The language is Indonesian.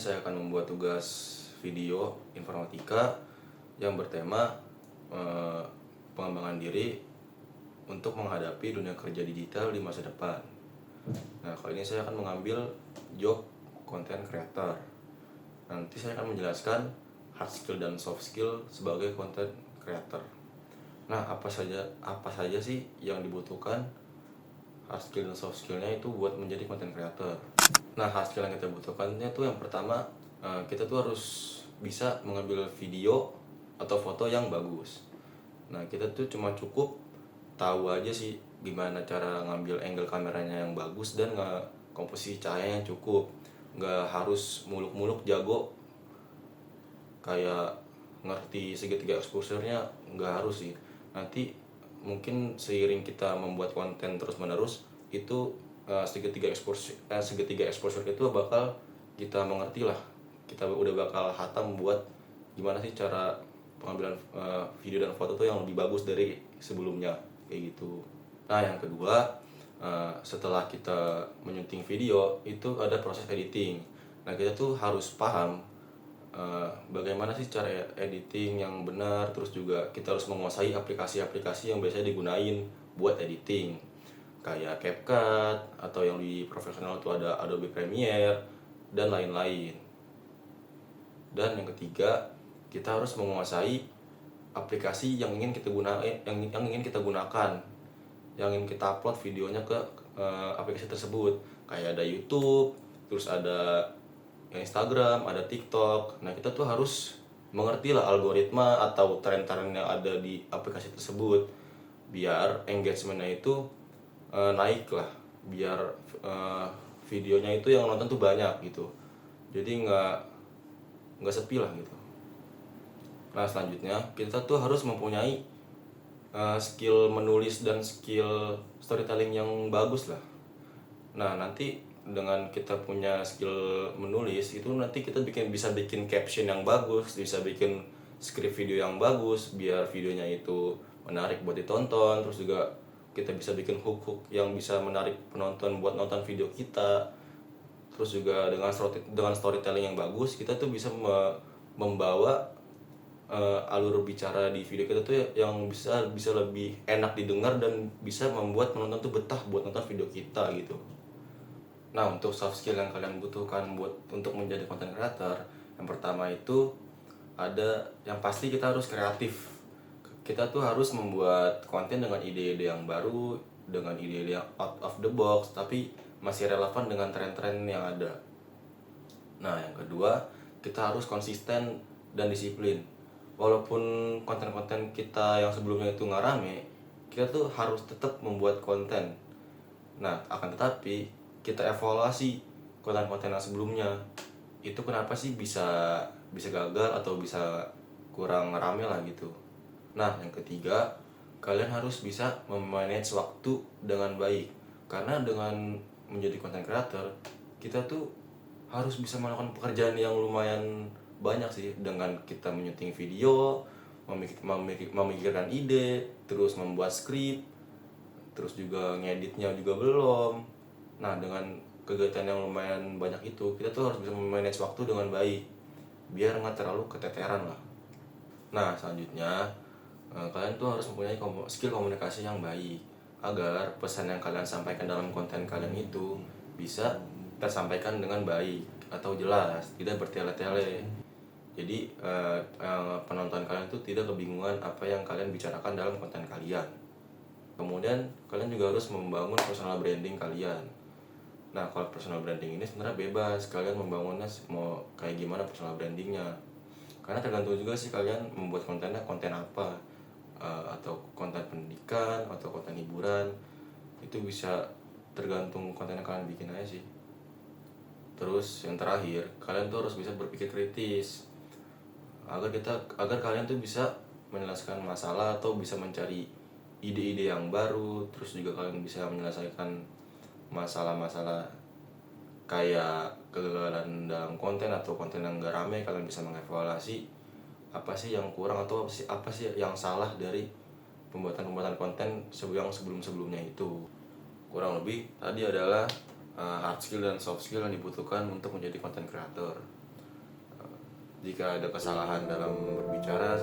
saya akan membuat tugas video informatika yang bertema eh, pengembangan diri untuk menghadapi dunia kerja digital di masa depan. Nah, kali ini saya akan mengambil job content creator. Nanti saya akan menjelaskan hard skill dan soft skill sebagai content creator. Nah, apa saja sih yang dibutuhkan hard skill dan soft skillnya itu buat menjadi content creator. Nah, hard skill yang kita butuhkannya tuh yang pertama, kita tuh harus bisa mengambil video atau foto yang bagus. Nah, kita tuh cuma cukup tahu aja sih gimana cara ngambil angle kameranya yang bagus dan komposisi cahaya yang cukup. Nggak harus muluk-muluk jago kayak ngerti segitiga exposure-nya, nggak harus sih. Nanti mungkin seiring kita membuat konten terus-menerus itu segitiga exposure itu bakal kita mengerti lah. Kita udah bakal hatam buat gimana sih cara pengambilan video dan foto tuh yang lebih bagus dari sebelumnya kayak gitu. Nah, yang kedua, setelah kita menyunting video itu ada proses editing. Nah, kita tuh harus paham bagaimana sih cara editing yang benar, terus juga kita harus menguasai aplikasi-aplikasi yang biasanya digunain buat editing kayak CapCut atau yang di profesional itu ada Adobe Premiere dan lain-lain. Dan yang ketiga, kita harus menguasai aplikasi yang ingin kita gunakan, yang ingin kita upload videonya ke aplikasi tersebut. Kayak ada YouTube, terus ada Instagram, ada TikTok. Nah, kita tuh harus mengerti lah algoritma atau tren-tren yang ada di aplikasi tersebut biar engagementnya itu naik lah, biar videonya itu yang nonton tuh banyak gitu. Jadi nggak sepi lah gitu. Nah, selanjutnya kita tuh harus mempunyai skill menulis dan skill storytelling yang bagus lah. Nah, nanti dengan kita punya skill menulis itu nanti kita bisa bikin caption yang bagus, bisa bikin script video yang bagus biar videonya itu menarik buat ditonton. Terus juga kita bisa bikin hook-hook yang bisa menarik penonton buat nonton video kita. Terus juga dengan storytelling yang bagus kita tuh bisa membawa alur bicara di video kita tuh yang bisa lebih enak didengar dan bisa membuat penonton tuh betah buat nonton video kita gitu. Nah, untuk soft skill yang kalian butuhkan untuk menjadi content creator, yang pertama itu ada yang pasti kita harus kreatif. Kita tuh harus membuat konten dengan ide-ide yang baru, dengan ide-ide yang out of the box, tapi masih relevan dengan tren-tren yang ada. Nah, yang kedua, kita harus konsisten dan disiplin. Walaupun konten-konten kita yang sebelumnya itu nggak rame, kita tuh harus tetap membuat konten. Nah, akan tetapi kita evaluasi konten-konten yang sebelumnya itu kenapa sih bisa gagal atau bisa kurang rame lah gitu. Nah, yang ketiga, kalian harus bisa memanage waktu dengan baik. Karena dengan menjadi content creator, kita tuh harus bisa melakukan pekerjaan yang lumayan banyak sih. Dengan kita menyunting video, memikirkan ide, terus membuat skrip, terus juga ngeditnya juga belum. Nah, dengan kegiatan yang lumayan banyak itu, kita tuh harus bisa memanage waktu dengan baik biar nggak terlalu keteteran lah. Nah, selanjutnya kalian tuh harus mempunyai skill komunikasi yang baik agar pesan yang kalian sampaikan dalam konten kalian itu bisa tersampaikan dengan baik atau jelas, tidak bertele-tele. Jadi penonton kalian tuh tidak kebingungan apa yang kalian bicarakan dalam konten kalian. Kemudian kalian juga harus membangun personal branding kalian. Nah, kalau personal branding ini sebenarnya bebas, kalian membangunnya mau kayak gimana personal brandingnya. Karena tergantung juga sih kalian membuat kontennya konten apa, atau konten pendidikan atau konten hiburan, itu bisa tergantung konten yang kalian bikin aja sih. Terus yang terakhir, kalian tuh harus bisa berpikir kritis agar kalian tuh bisa menyelesaikan masalah atau bisa mencari ide-ide yang baru. Terus juga kalian bisa menyelesaikan masalah-masalah kayak kegagalan dalam konten atau konten yang gak rame. Kalian bisa mengevaluasi apa sih yang kurang atau apa sih yang salah dari pembuatan konten yang sebelum-sebelumnya itu. Kurang lebih tadi adalah hard skill dan soft skill yang dibutuhkan untuk menjadi content creator. Jika ada kesalahan dalam berbicara,